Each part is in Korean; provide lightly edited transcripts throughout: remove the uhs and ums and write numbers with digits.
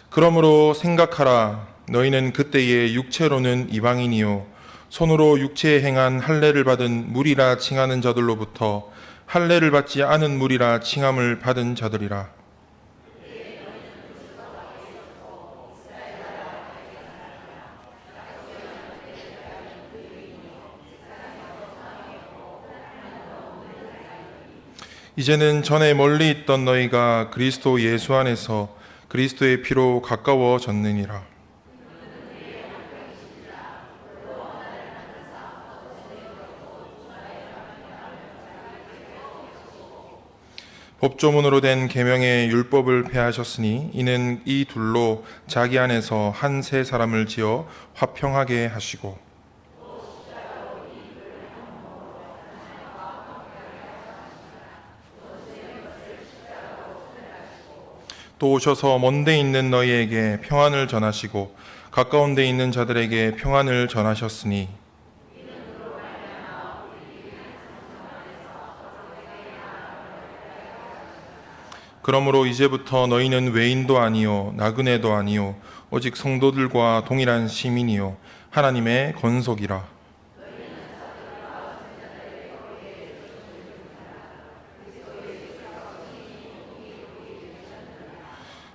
그러므로 생각하라. 너희는 그때의 육체로는 이방인이요 손으로 육체에 행한 할례를 받은 무리라 칭하는 자들로부터 할례를 받지 않은 무리라 칭함을 받은 자들이라. 이제는 전에 멀리 있던 너희가 그리스도 예수 안에서 그리스도의 피로 가까워졌느니라. 법조문으로 된 계명의 율법을 폐하셨으니 이는 이 둘로 자기 안에서 한 세 사람을 지어 화평하게 하시고 또 오셔서 먼데 있는 너희에게 평안을 전하시고 가까운 데 있는 자들에게 평안을 전하셨으니 그러므로 이제부터 너희는 외인도 아니요 나그네도 아니요 오직 성도들과 동일한 시민이요 하나님의 권속이라.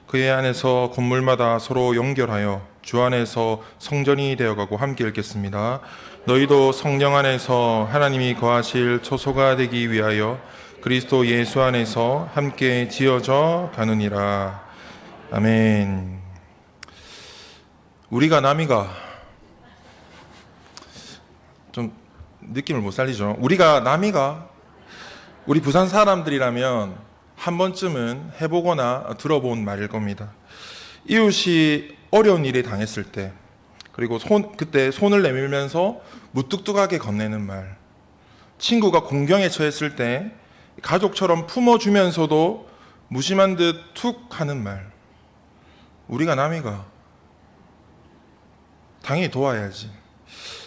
그의 안에서 건물마다 서로 연결하여 주 안에서 성전이 되어가고 함께 읽겠습니다. 너희도 성령 안에서 하나님이 거하실 처소가 되기 위하여 그리스도 예수 안에서 함께 지어져 가느니라. 아멘. 우리가 남이가 좀 느낌을 못 살리죠. 우리가 남이가 우리 부산 사람들이라면 한 번쯤은 해보거나 들어본 말일 겁니다. 이웃이 어려운 일에 당했을 때, 그리고 그때 손을 내밀면서 무뚝뚝하게 건네는 말, 친구가 공경에 처했을 때 가족처럼 품어주면서도 무심한 듯 툭 하는 말. 우리가 남이가 당연히 도와야지.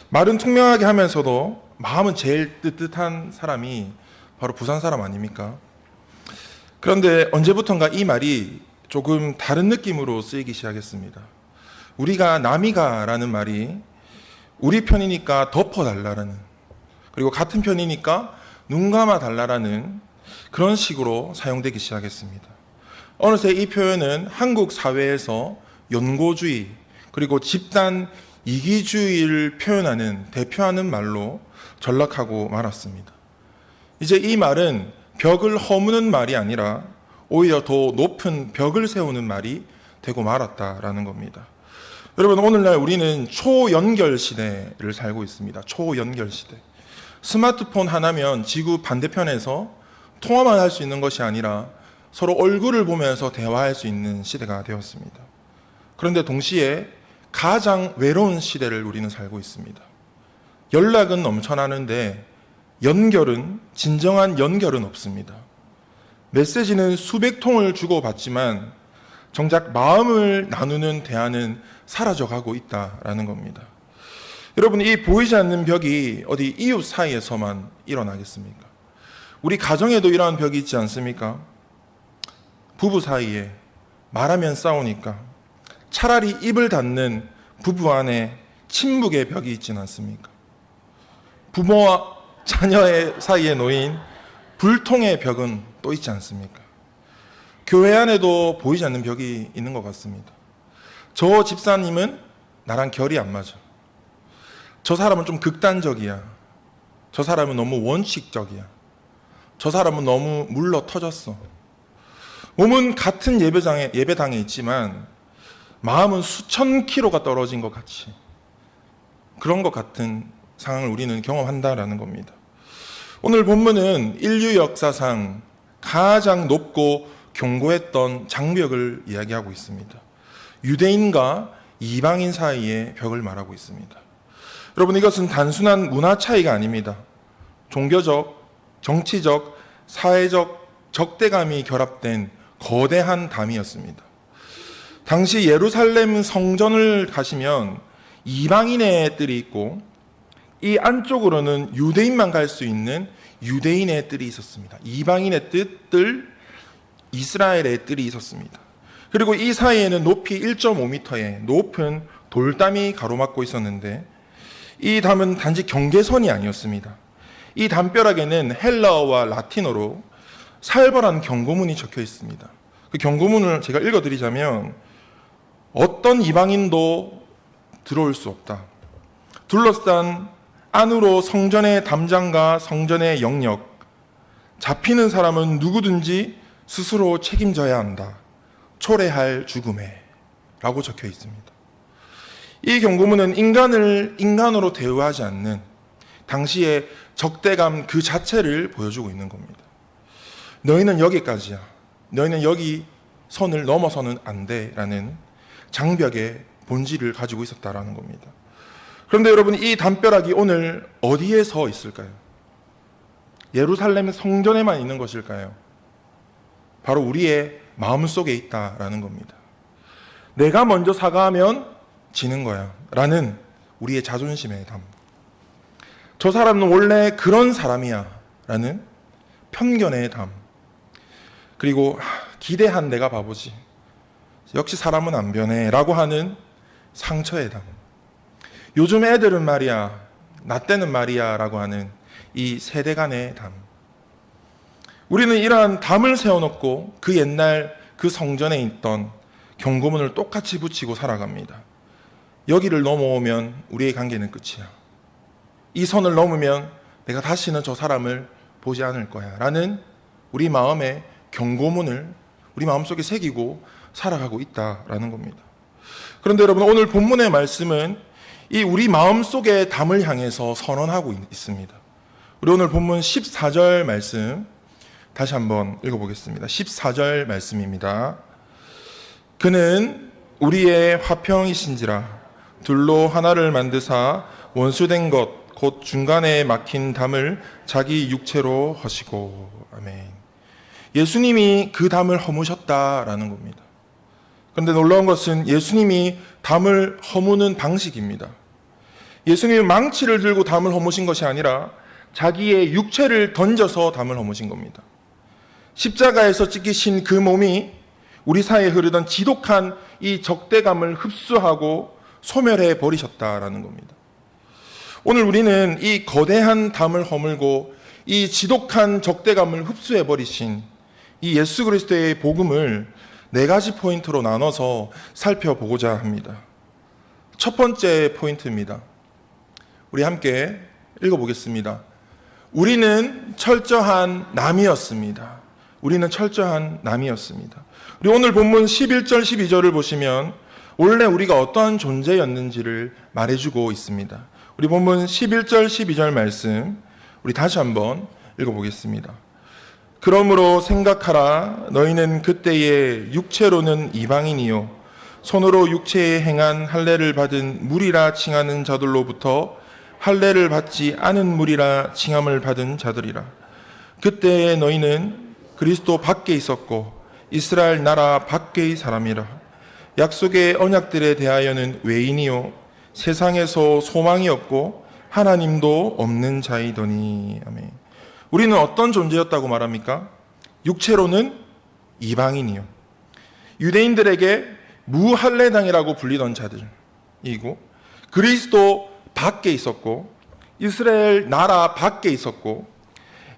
말은 투명하게 하면서도 마음은 제일 뜨뜻한 사람이 바로 부산 사람 아닙니까? 그런데 언제부턴가 이 말이 조금 다른 느낌으로 쓰이기 시작했습니다. 우리가 남이가라는 말이 우리 편이니까 덮어달라는, 그리고 같은 편이니까 눈 감아달라는 그런 식으로 사용되기 시작했습니다. 어느새 이 표현은 한국 사회에서 연고주의 그리고 집단 이기주의를 표현하는 대표하는 말로 전락하고 말았습니다. 이제 이 말은 벽을 허무는 말이 아니라 오히려 더 높은 벽을 세우는 말이 되고 말았다라는 겁니다. 여러분, 오늘날 우리는 초연결 시대를 살고 있습니다. 초연결 시대. 스마트폰 하나면 지구 반대편에서 통화만 할 수 있는 것이 아니라 서로 얼굴을 보면서 대화할 수 있는 시대가 되었습니다. 그런데 동시에 가장 외로운 시대를 우리는 살고 있습니다. 연락은 넘쳐나는데 진정한 연결은 없습니다. 메시지는 수백 통을 주고받지만 정작 마음을 나누는 대화는 사라져가고 있다라는 겁니다. 여러분, 이 보이지 않는 벽이 어디 이웃 사이에서만 일어나겠습니까? 우리 가정에도 이러한 벽이 있지 않습니까? 부부 사이에 말하면 싸우니까 차라리 입을 닫는 부부 안에 침묵의 벽이 있지는 않습니까? 부모와 자녀의 사이에 놓인 불통의 벽은 또 있지 않습니까? 교회 안에도 보이지 않는 벽이 있는 것 같습니다. 저 집사님은 나랑 결이 안 맞아. 저 사람은 좀 극단적이야. 저 사람은 너무 원칙적이야. 저 사람은 너무 물러 터졌어. 몸은 같은 예배당에 있지만 마음은 수천 킬로가 떨어진 것 같이, 그런 것 같은 상황을 우리는 경험한다라는 겁니다. 오늘 본문은 인류 역사상 가장 높고 견고했던 장벽을 이야기하고 있습니다. 유대인과 이방인 사이의 벽을 말하고 있습니다. 여러분, 이것은 단순한 문화 차이가 아닙니다. 종교적, 정치적, 사회적 적대감이 결합된 거대한 담이었습니다. 당시 예루살렘 성전을 가시면 이방인의 뜰이 있고 이 안쪽으로는 유대인만 갈 수 있는 유대인의 뜰이 있었습니다. 이방인의 뜰, 이스라엘의 뜰이 있었습니다. 그리고 이 사이에는 높이 1.5m의 높은 돌담이 가로막고 있었는데 이 담은 단지 경계선이 아니었습니다. 이 담벼락에는 헬라어와 라틴어로 살벌한 경고문이 적혀 있습니다. 그 경고문을 제가 읽어드리자면 어떤 이방인도 들어올 수 없다. 둘러싼 안으로 성전의 담장과 성전의 영역, 잡히는 사람은 누구든지 스스로 책임져야 한다. 초래할 죽음에 라고 적혀 있습니다. 이 경고문은 인간을 인간으로 대우하지 않는 당시의 적대감 그 자체를 보여주고 있는 겁니다. 너희는 여기까지야. 너희는 여기 선을 넘어서는 안 돼. 라는 장벽의 본질을 가지고 있었다라는 겁니다. 그런데 여러분, 이 담벼락이 오늘 어디에 서 있을까요? 예루살렘 성전에만 있는 것일까요? 바로 우리의 마음속에 있다라는 겁니다. 내가 먼저 사과하면 지는 거야 라는 우리의 자존심의 담. 저 사람은 원래 그런 사람이야 라는 편견의 담. 그리고 기대한 내가 바보지. 역시 사람은 안 변해 라고 하는 상처의 담. 요즘 애들은 말이야, 나 때는 말이야 라고 하는 이 세대 간의 담. 우리는 이러한 담을 세워놓고 그 옛날 그 성전에 있던 경고문을 똑같이 붙이고 살아갑니다. 여기를 넘어오면 우리의 관계는 끝이야. 이 선을 넘으면 내가 다시는 저 사람을 보지 않을 거야 라는 우리 마음의 경고문을 우리 마음속에 새기고 살아가고 있다라는 겁니다. 그런데 여러분, 오늘 본문의 말씀은 이 우리 마음속의 담을 향해서 선언하고 있습니다. 우리 오늘 본문 14절 말씀 다시 한번 읽어보겠습니다. 14절 말씀입니다. 그는 우리의 화평이신지라 둘로 하나를 만드사 원수된 것 곧 중간에 막힌 담을 자기 육체로 허시고. 아멘. 예수님이 그 담을 허무셨다라는 겁니다. 그런데 놀라운 것은 예수님이 담을 허무는 방식입니다. 예수님은 망치를 들고 담을 허무신 것이 아니라 자기의 육체를 던져서 담을 허무신 겁니다. 십자가에서 찢기신 그 몸이 우리 사이에 흐르던 지독한 이 적대감을 흡수하고 소멸해 버리셨다라는 겁니다. 오늘 우리는 이 거대한 담을 허물고 이 지독한 적대감을 흡수해 버리신 이 예수 그리스도의 복음을 네 가지 포인트로 나눠서 살펴보고자 합니다. 첫 번째 포인트입니다. 우리 함께 읽어보겠습니다. 우리는 철저한 남이었습니다. 우리는 철저한 남이었습니다. 우리 오늘 본문 11절 12절을 보시면 원래 우리가 어떠한 존재였는지를 말해주고 있습니다. 우리 본문 11절 12절 말씀 우리 다시 한번 읽어보겠습니다. 그러므로 생각하라. 너희는 그때에 육체로는 이방인이요 손으로 육체에 행한 할례를 받은 무리라 칭하는 자들로부터 할례를 받지 않은 무리라 칭함을 받은 자들이라. 그때에 너희는 그리스도 밖에 있었고 이스라엘 나라 밖의 사람이라. 약속의 언약들에 대하여는 외인이요 세상에서 소망이 없고 하나님도 없는 자이더니. 아멘. 우리는 어떤 존재였다고 말합니까? 육체로는 이방인이요 유대인들에게 무할례당이라고 불리던 자들이고 그리스도 밖에 있었고 이스라엘 나라 밖에 있었고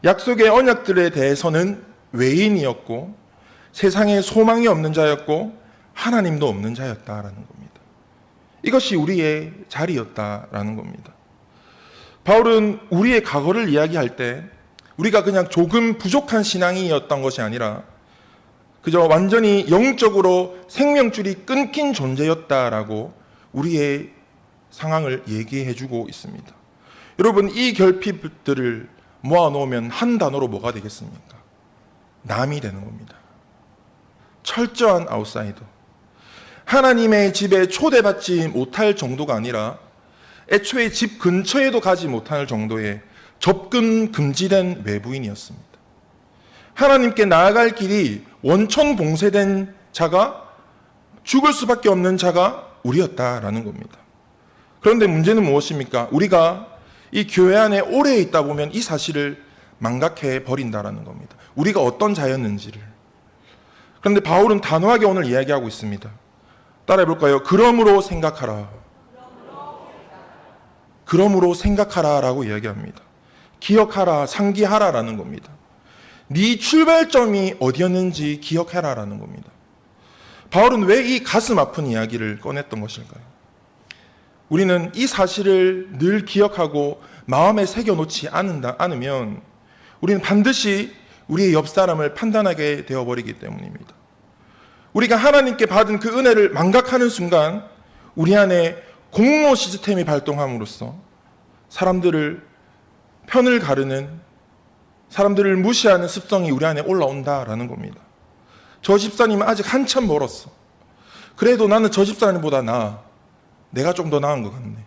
약속의 언약들에 대해서는 외인이었고 세상에 소망이 없는 자였고 하나님도 없는 자였다라는 겁니다. 이것이 우리의 자리였다라는 겁니다. 바울은 우리의 과거를 이야기할 때 우리가 그냥 조금 부족한 신앙이었던 것이 아니라 그저 완전히 영적으로 생명줄이 끊긴 존재였다라고 우리의 상황을 얘기해주고 있습니다. 여러분, 이 결핍들을 모아놓으면 한 단어로 뭐가 되겠습니까? 남이 되는 겁니다. 철저한 아웃사이더. 하나님의 집에 초대받지 못할 정도가 아니라 애초에 집 근처에도 가지 못할 정도의 접근 금지된 외부인이었습니다. 하나님께 나아갈 길이 원천봉쇄된 자가, 죽을 수밖에 없는 자가 우리였다라는 겁니다. 그런데 문제는 무엇입니까? 우리가 이 교회 안에 오래 있다 보면 이 사실을 망각해 버린다라는 겁니다. 우리가 어떤 자였는지를. 그런데 바울은 단호하게 오늘 이야기하고 있습니다. 따라해볼까요? 그러므로 생각하라. 그러므로 생각하라라고 이야기합니다. 기억하라, 상기하라라는 겁니다. 네 출발점이 어디였는지 기억해라라는 겁니다. 바울은 왜 이 가슴 아픈 이야기를 꺼냈던 것일까요? 우리는 이 사실을 늘 기억하고 마음에 새겨놓지 않으면 우리는 반드시 우리의 옆 사람을 판단하게 되어버리기 때문입니다. 우리가 하나님께 받은 그 은혜를 망각하는 순간 우리 안에 공로 시스템이 발동함으로써 사람들을 편을 가르는, 사람들을 무시하는 습성이 우리 안에 올라온다라는 겁니다. 저 집사님은 아직 한참 멀었어. 그래도 나는 저 집사님보다 나아. 내가 좀 더 나은 것 같네.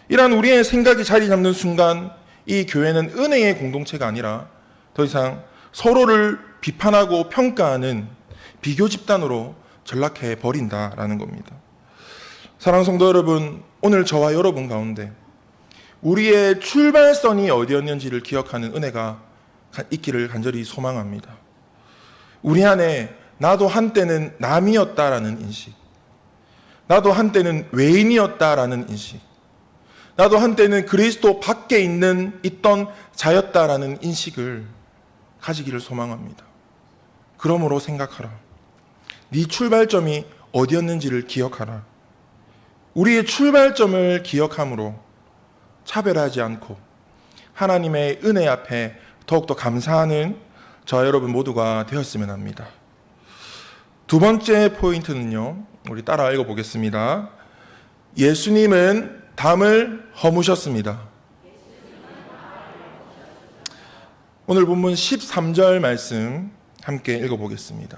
이러한 우리의 생각이 자리 잡는 순간 이 교회는 은혜의 공동체가 아니라 더 이상 서로를 비판하고 평가하는 비교 집단으로 전락해 버린다라는 겁니다. 사랑하는 성도 여러분, 오늘 저와 여러분 가운데 우리의 출발선이 어디였는지를 기억하는 은혜가 있기를 간절히 소망합니다. 우리 안에 나도 한때는 남이었다라는 인식, 나도 한때는 외인이었다라는 인식, 나도 한때는 그리스도 밖에 있던 자였다라는 인식을 가지기를 소망합니다. 그러므로 생각하라. 네 출발점이 어디였는지를 기억하라. 우리의 출발점을 기억함으로 차별하지 않고 하나님의 은혜 앞에 더욱더 감사하는 저와 여러분 모두가 되었으면 합니다. 두 번째 포인트는요, 우리 따라 읽어보겠습니다. 예수님은 담을 허무셨습니다. 오늘 본문 13절 말씀 함께 읽어보겠습니다.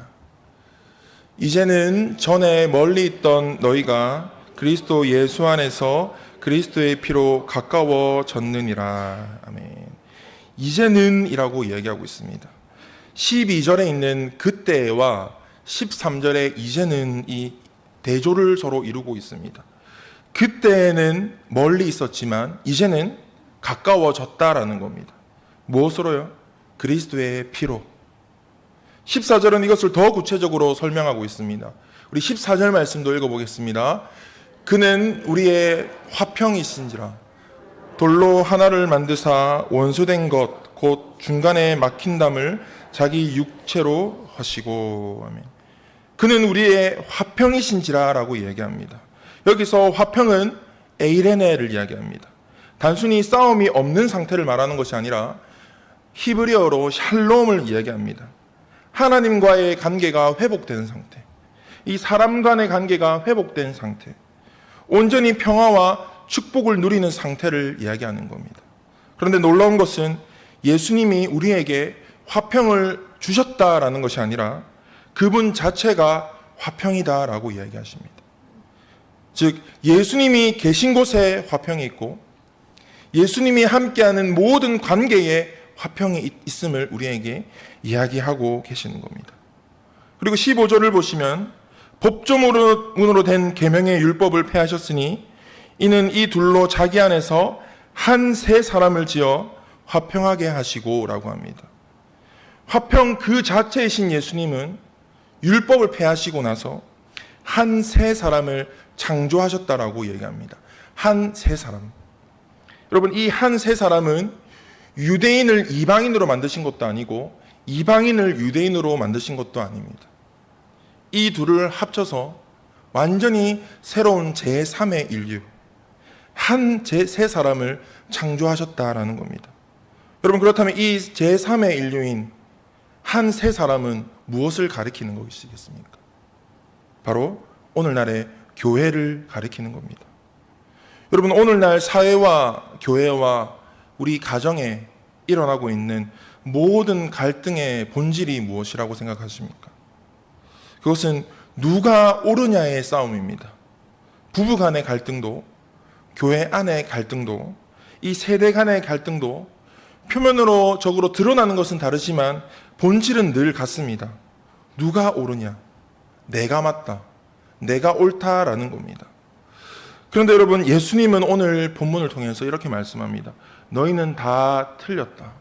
이제는 전에 멀리 있던 너희가 그리스도 예수 안에서 그리스도의 피로 가까워졌느니라. 아멘. 이제는 이라고 이야기하고 있습니다. 12절에 있는 그때와 13절에 이제는 이 대조를 서로 이루고 있습니다. 그때는 멀리 있었지만 이제는 가까워졌다라는 겁니다. 무엇으로요? 그리스도의 피로. 14절은 이것을 더 구체적으로 설명하고 있습니다. 우리 14절 말씀도 읽어보겠습니다. 그는 우리의 화평이신지라 돌로 하나를 만드사 원수된 것 곧 중간에 막힌 담을 자기 육체로 하시고. 아멘. 그는 우리의 화평이신지라 라고 이야기합니다. 여기서 화평은 에이레네를 이야기합니다. 단순히 싸움이 없는 상태를 말하는 것이 아니라 히브리어로 샬롬을 이야기합니다. 하나님과의 관계가 회복된 상태, 이 사람 간의 관계가 회복된 상태, 온전히 평화와 축복을 누리는 상태를 이야기하는 겁니다. 그런데 놀라운 것은 예수님이 우리에게 화평을 주셨다라는 것이 아니라 그분 자체가 화평이다라고 이야기하십니다. 즉 예수님이 계신 곳에 화평이 있고 예수님이 함께하는 모든 관계에 화평이 있음을 우리에게 이야기하고 계시는 겁니다. 그리고 15절을 보시면 법조문으로 된 계명의 율법을 폐하셨으니 이는 이 둘로 자기 안에서 한 세 사람을 지어 화평하게 하시고 라고 합니다. 화평 그 자체이신 예수님은 율법을 폐하시고 나서 한 세 사람을 창조하셨다라고 얘기합니다. 한 세 사람. 여러분, 이 한 세 사람은 유대인을 이방인으로 만드신 것도 아니고 이방인을 유대인으로 만드신 것도 아닙니다. 이 둘을 합쳐서 완전히 새로운 제3의 인류, 한 세 사람을 창조하셨다라는 겁니다. 여러분, 그렇다면 이 제3의 인류인 한 세 사람은 무엇을 가리키는 것이겠습니까? 바로 오늘날의 교회를 가리키는 겁니다. 여러분, 오늘날 사회와 교회와 우리 가정에 일어나고 있는 모든 갈등의 본질이 무엇이라고 생각하십니까? 그것은 누가 옳으냐의 싸움입니다. 부부 간의 갈등도, 교회 안의 갈등도, 이 세대 간의 갈등도 표면으로 적으로 드러나는 것은 다르지만 본질은 늘 같습니다. 누가 옳으냐? 내가 맞다. 내가 옳다라는 겁니다. 그런데 여러분, 예수님은 오늘 본문을 통해서 이렇게 말씀합니다. 너희는 다 틀렸다.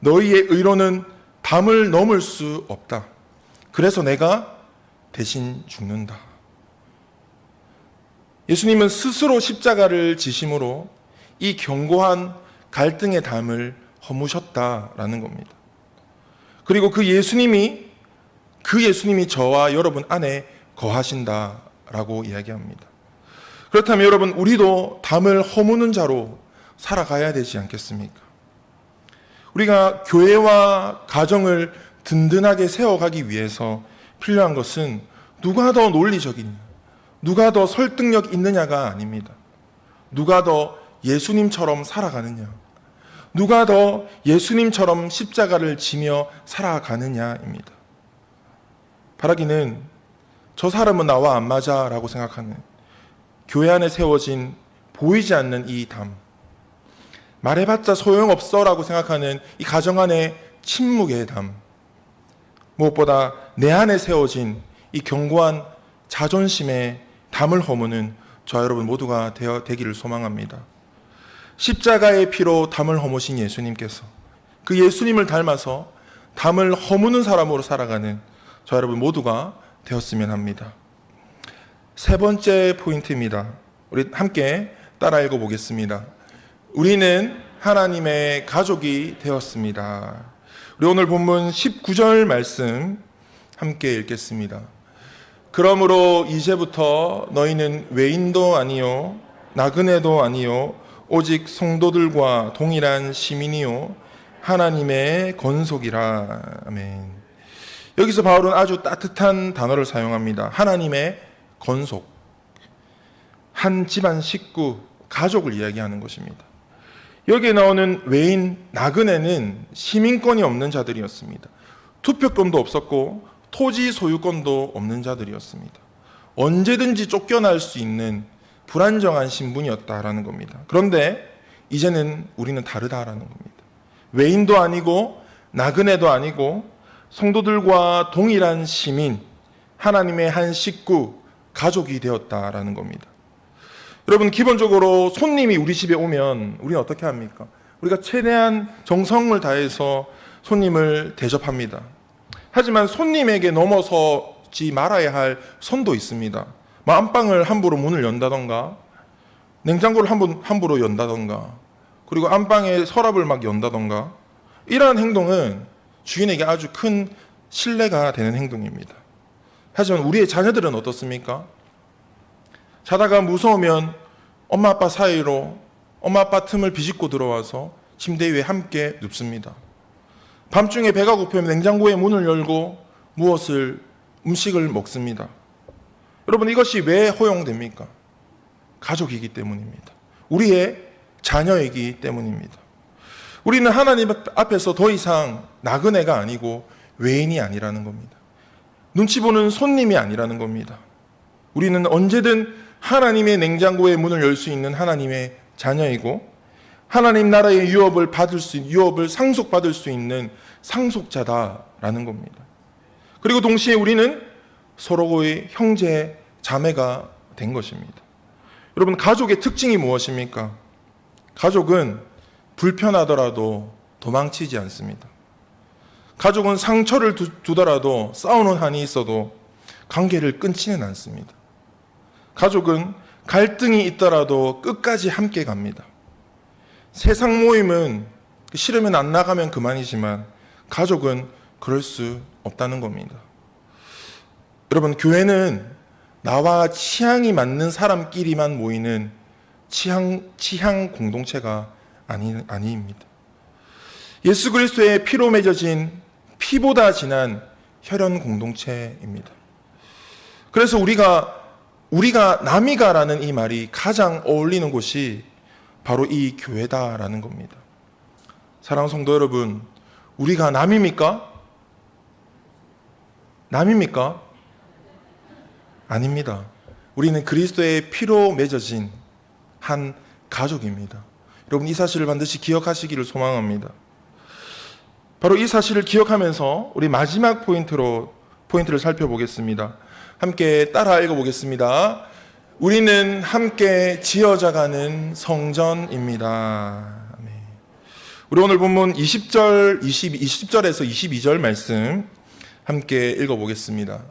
너희의 의로는 담을 넘을 수 없다. 그래서 내가 대신 죽는다. 예수님은 스스로 십자가를 지심으로 이 견고한 갈등의 담을 허무셨다라는 겁니다. 그리고 그 예수님이 저와 여러분 안에 거하신다라고 이야기합니다. 그렇다면 여러분, 우리도 담을 허무는 자로 살아가야 되지 않겠습니까? 우리가 교회와 가정을 든든하게 세워가기 위해서 필요한 것은 누가 더 논리적이냐, 누가 더 설득력 있느냐가 아닙니다. 누가 더 예수님처럼 살아가느냐, 누가 더 예수님처럼 십자가를 지며 살아가느냐입니다. 바라기는 저 사람은 나와 안 맞아 라고 생각하는 교회 안에 세워진 보이지 않는 이 담, 말해봤자 소용없어 라고 생각하는 이 가정 안의 침묵의 담, 무엇보다 내 안에 세워진 이 견고한 자존심의 담을 허무는 저와 여러분 모두가 되기를 소망합니다. 십자가의 피로 담을 허무신 예수님께서 그 예수님을 닮아서 담을 허무는 사람으로 살아가는 저와 여러분 모두가 되었으면 합니다. 세 번째 포인트입니다. 우리 함께 따라 읽어보겠습니다. 우리는 하나님의 가족이 되었습니다. 우리 오늘 본문 19절 말씀 함께 읽겠습니다. 그러므로 이제부터 너희는 외인도 아니요 나그네도 아니요 오직 성도들과 동일한 시민이요 하나님의 건속이라. 아멘. 여기서 바울은 아주 따뜻한 단어를 사용합니다. 하나님의 건속. 한 집안 식구, 가족을 이야기하는 것입니다. 여기에 나오는 외인, 나그네는 시민권이 없는 자들이었습니다. 투표권도 없었고 토지 소유권도 없는 자들이었습니다. 언제든지 쫓겨날 수 있는 불안정한 신분이었다라는 겁니다. 그런데 이제는 우리는 다르다라는 겁니다. 외인도 아니고 나그네도 아니고 성도들과 동일한 시민, 하나님의 한 식구, 가족이 되었다라는 겁니다. 여러분, 기본적으로 손님이 우리 집에 오면 우리는 어떻게 합니까? 우리가 최대한 정성을 다해서 손님을 대접합니다. 하지만 손님에게 넘어서지 말아야 할 선도 있습니다. 안방을 함부로 문을 연다던가, 냉장고를 함부로 연다던가, 그리고 안방에 서랍을 막 연다던가, 이러한 행동은 주인에게 아주 큰 신뢰가 되는 행동입니다. 하지만 우리의 자녀들은 어떻습니까? 자다가 무서우면 엄마 아빠 사이로 엄마 아빠 틈을 비집고 들어와서 침대 위에 함께 눕습니다. 밤중에 배가 고프면 냉장고의 문을 열고 음식을 먹습니다. 여러분, 이것이 왜 허용됩니까? 가족이기 때문입니다. 우리의 자녀이기 때문입니다. 우리는 하나님 앞에서 더 이상 나그네가 아니고 외인이 아니라는 겁니다. 눈치 보는 손님이 아니라는 겁니다. 우리는 언제든 하나님의 냉장고의 문을 열 수 있는 하나님의 자녀이고 하나님 나라의 유업을 상속받을 수 있는 상속자다라는 겁니다. 그리고 동시에 우리는 서로의 형제, 자매가 된 것입니다. 여러분, 가족의 특징이 무엇입니까? 가족은 불편하더라도 도망치지 않습니다. 가족은 상처를 두더라도 싸우는 한이 있어도 관계를 끊지는 않습니다. 가족은 갈등이 있더라도 끝까지 함께 갑니다. 세상 모임은 싫으면 안 나가면 그만이지만 가족은 그럴 수 없다는 겁니다. 여러분, 교회는 나와 취향이 맞는 사람끼리만 모이는 취향 공동체가 아닙니다. 예수 그리스도의 피로 맺어진 피보다 진한 혈연 공동체입니다. 그래서 우리가 남이가라는 이 말이 가장 어울리는 곳이 바로 이 교회다라는 겁니다. 사랑하는 성도 여러분, 우리가 남입니까? 남입니까? 아닙니다. 우리는 그리스도의 피로 맺어진 한 가족입니다. 여러분, 이 사실을 반드시 기억하시기를 소망합니다. 바로 이 사실을 기억하면서 우리 마지막 포인트를 살펴보겠습니다. 함께 따라 읽어보겠습니다. 우리는 함께 지어져가는 성전입니다. 우리 오늘 본문 20절에서 22절 말씀 함께 읽어보겠습니다.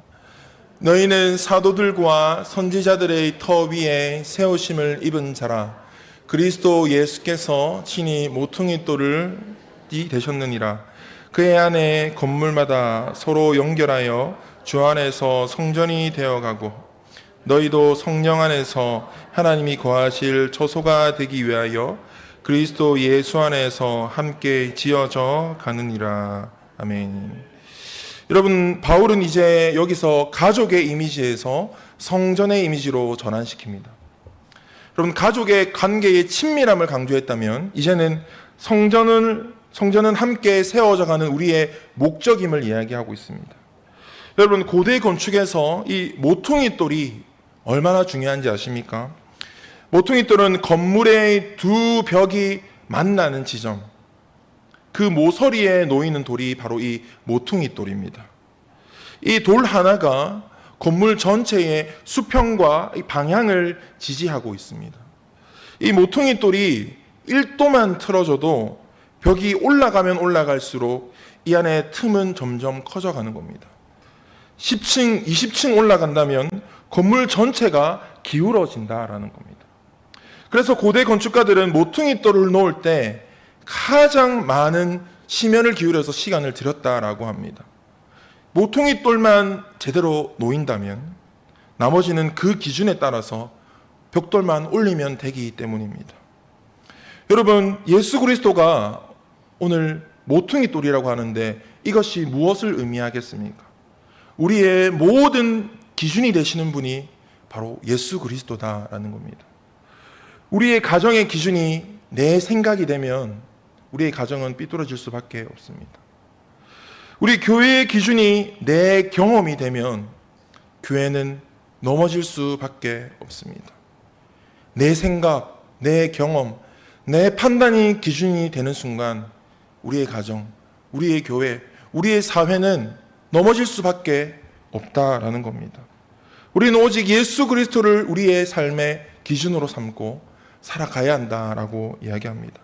너희는 사도들과 선지자들의 터 위에 세우심을 입은 자라. 그리스도 예수께서 친히 모퉁이 돌을 되셨느니라. 그의 안에 건물마다 서로 연결하여 주 안에서 성전이 되어가고 너희도 성령 안에서 하나님이 거하실 처소가 되기 위하여 그리스도 예수 안에서 함께 지어져 가느니라. 아멘. 여러분, 바울은 이제 여기서 가족의 이미지에서 성전의 이미지로 전환시킵니다. 여러분, 가족의 관계의 친밀함을 강조했다면 이제는 성전은 함께 세워져 가는 우리의 목적임을 이야기하고 있습니다. 여러분, 고대 건축에서 이 모퉁이 돌이 얼마나 중요한지 아십니까? 모퉁이 돌은 건물의 두 벽이 만나는 지점, 그 모서리에 놓이는 돌이 바로 이 모퉁이 돌입니다. 이 돌 하나가 건물 전체의 수평과 방향을 지지하고 있습니다. 이 모퉁이 돌이 1도만 틀어져도 벽이 올라가면 올라갈수록 이 안에 틈은 점점 커져가는 겁니다. 10층, 20층 올라간다면 건물 전체가 기울어진다라는 겁니다. 그래서 고대 건축가들은 모퉁이 돌을 놓을 때 가장 많은 심혈을 기울여서 시간을 들였다라고 합니다. 모퉁이 돌만 제대로 놓인다면 나머지는 그 기준에 따라서 벽돌만 올리면 되기 때문입니다. 여러분, 예수 그리스도가 오늘 모퉁이 돌이라고 하는데 이것이 무엇을 의미하겠습니까? 우리의 모든 기준이 되시는 분이 바로 예수 그리스도다라는 겁니다. 우리의 가정의 기준이 내 생각이 되면 우리의 가정은 삐뚤어질 수밖에 없습니다. 우리 교회의 기준이 내 경험이 되면 교회는 넘어질 수밖에 없습니다. 내 생각, 내 경험, 내 판단이 기준이 되는 순간 우리의 가정, 우리의 교회, 우리의 사회는 넘어질 수밖에 없다라는 겁니다. 우리는 오직 예수 그리스도를 우리의 삶의 기준으로 삼고 살아가야 한다라고 이야기합니다.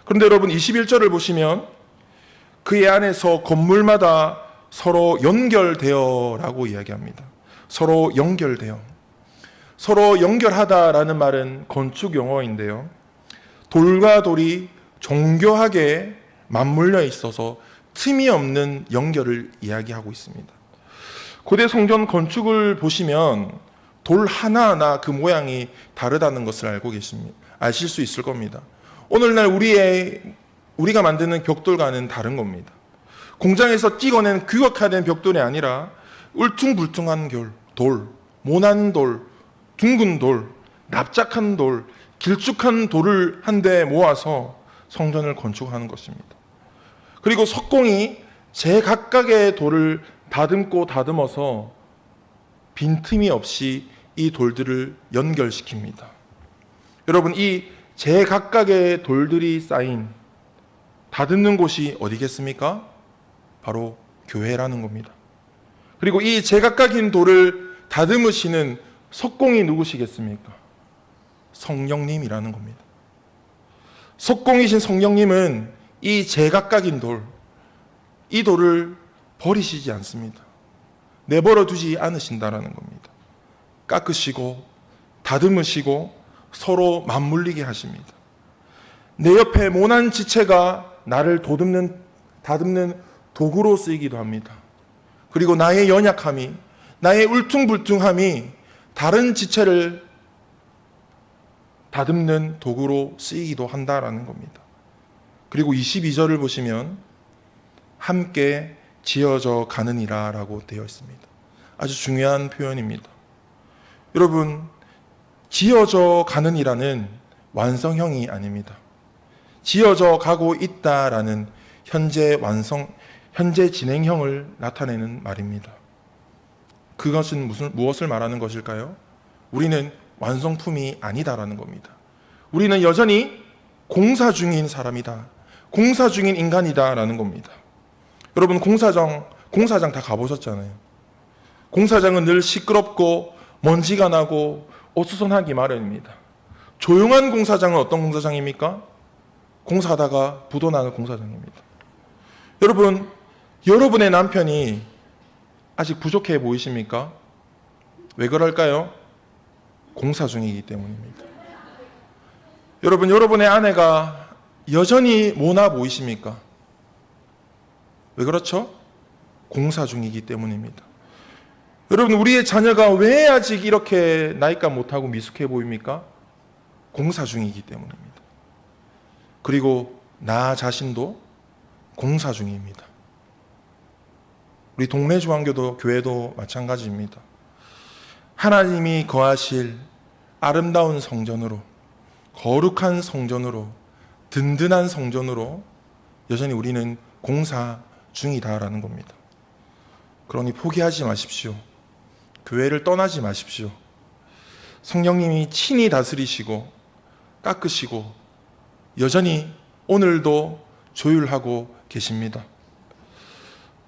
그런데 여러분, 21절을 보시면 그의 안에서 건물마다 서로 연결되어라고 이야기합니다. 서로 연결되어. 서로 연결하다라는 말은 건축 용어인데요. 돌과 돌이 정교하게 맞물려 있어서 틈이 없는 연결을 이야기하고 있습니다. 고대 성전 건축을 보시면 돌 하나하나 그 모양이 다르다는 것을 알고 계십니다. 아실 수 있을 겁니다. 오늘날 우리가 만드는 벽돌과는 다른 겁니다. 공장에서 찍어낸 규격화된 벽돌이 아니라 울퉁불퉁한 돌, 모난 돌, 둥근 돌, 납작한 돌, 길쭉한 돌을 한데 모아서 성전을 건축하는 것입니다. 그리고 석공이 제각각의 돌을 다듬고 다듬어서 빈틈이 없이 이 돌들을 연결시킵니다. 여러분, 이 제각각의 돌들이 쌓인 다듬는 곳이 어디겠습니까? 바로 교회라는 겁니다. 그리고 이 제각각인 돌을 다듬으시는 석공이 누구시겠습니까? 성령님이라는 겁니다. 석공이신 성령님은 이 제각각인 돌, 이 돌을 버리시지 않습니다. 내버려 두지 않으신다라는 겁니다. 깎으시고 다듬으시고 서로 맞물리게 하십니다. 내 옆에 모난 지체가 나를 다듬는 도구로 쓰이기도 합니다. 그리고 나의 연약함이, 나의 울퉁불퉁함이 다른 지체를 다듬는 도구로 쓰이기도 한다라는 겁니다. 그리고 22절을 보시면 함께 지어져 가느니라 라고 되어 있습니다. 아주 중요한 표현입니다. 여러분, 지어져 가느니라는 완성형이 아닙니다. 지어져 가고 있다라는 현재 진행형을 나타내는 말입니다. 그것은 무엇을 말하는 것일까요? 우리는 완성품이 아니다라는 겁니다. 우리는 여전히 공사 중인 사람이다. 공사 중인 인간이다라는 겁니다. 여러분, 공사장 다 가보셨잖아요. 공사장은 늘 시끄럽고 먼지가 나고 어수선하기 마련입니다. 조용한 공사장은 어떤 공사장입니까? 공사하다가 부도 나는 공사장입니다. 여러분, 여러분의 남편이 아직 부족해 보이십니까? 왜 그럴까요? 공사 중이기 때문입니다. 여러분, 여러분의 아내가 여전히 모나 보이십니까? 왜 그렇죠? 공사 중이기 때문입니다. 여러분, 우리의 자녀가 왜 아직 이렇게 나이값 못하고 미숙해 보입니까? 공사 중이기 때문입니다. 그리고 나 자신도 공사 중입니다. 우리 동네 중앙교도 교회도 마찬가지입니다. 하나님이 거하실 아름다운 성전으로, 거룩한 성전으로, 든든한 성전으로 여전히 우리는 공사 중이다라는 겁니다. 그러니 포기하지 마십시오. 교회를 떠나지 마십시오. 성령님이 친히 다스리시고 깎으시고 여전히 오늘도 조율하고 계십니다.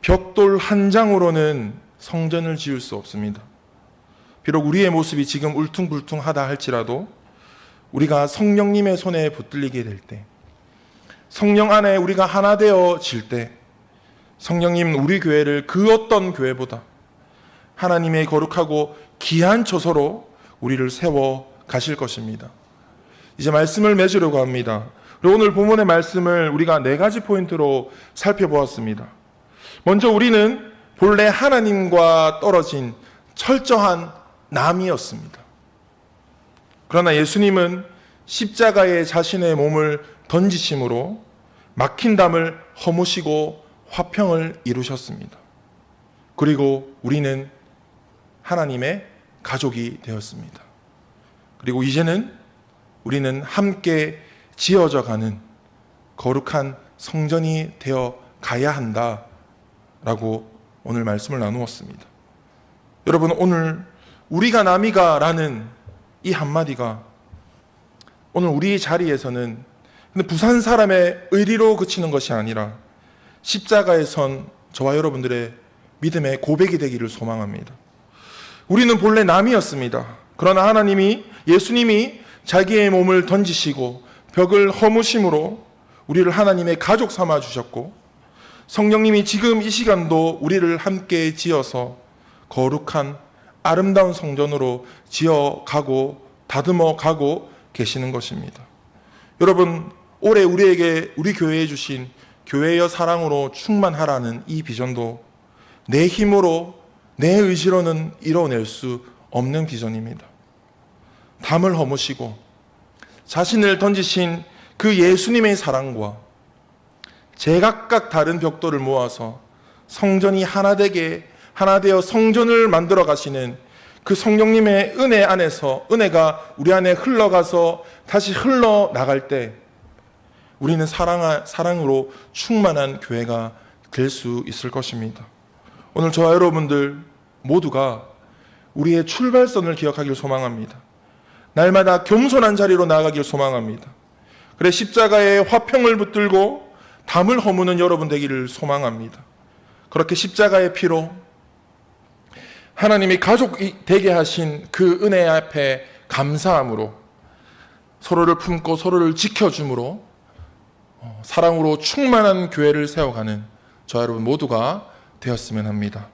벽돌 한 장으로는 성전을 지을 수 없습니다. 비록 우리의 모습이 지금 울퉁불퉁하다 할지라도 우리가 성령님의 손에 붙들리게 될 때, 성령 안에 우리가 하나 되어질 때 성령님은 우리 교회를 그 어떤 교회보다 하나님의 거룩하고 귀한 처소로 우리를 세워 가실 것입니다. 이제 말씀을 맺으려고 합니다. 오늘 본문의 말씀을 우리가 4가지 포인트로 살펴보았습니다. 먼저 우리는 본래 하나님과 떨어진 철저한 남이었습니다. 그러나 예수님은 십자가에 자신의 몸을 던지심으로 막힌 담을 허무시고 화평을 이루셨습니다. 그리고 우리는 하나님의 가족이 되었습니다. 그리고 이제는 우리는 함께 지어져 가는 거룩한 성전이 되어 가야 한다라고 오늘 말씀을 나누었습니다. 여러분, 오늘 우리가 남이가라는 이 한마디가 오늘 우리 자리에서는 부산 사람의 의리로 그치는 것이 아니라 십자가에 선 저와 여러분들의 믿음의 고백이 되기를 소망합니다. 우리는 본래 남이었습니다. 그러나 하나님이, 예수님이 자기의 몸을 던지시고 벽을 허무심으로 우리를 하나님의 가족 삼아 주셨고, 성령님이 지금 이 시간도 우리를 함께 지어서 거룩한 아름다운 성전으로 지어가고 다듬어가고 계시는 것입니다. 여러분, 올해 우리 교회에 주신 교회여 사랑으로 충만하라는 이 비전도 내 힘으로, 내 의지로는 이뤄낼 수 없는 비전입니다. 담을 허무시고 자신을 던지신 그 예수님의 사랑과 제각각 다른 벽돌을 모아서 성전이 하나 되어 성전을 만들어 가시는 그 성령님의 은혜 안에서, 은혜가 우리 안에 흘러가서 다시 흘러나갈 때 우리는 사랑으로 충만한 교회가 될 수 있을 것입니다. 오늘 저와 여러분들 모두가 우리의 출발선을 기억하길 소망합니다. 날마다 겸손한 자리로 나아가길 소망합니다. 그래, 십자가에 화평을 붙들고 담을 허무는 여러분 되기를 소망합니다. 그렇게 십자가의 피로 하나님이 가족이 되게 하신 그 은혜 앞에 감사함으로 서로를 품고 서로를 지켜줌으로 사랑으로 충만한 교회를 세워가는 저와 여러분 모두가 되었으면 합니다.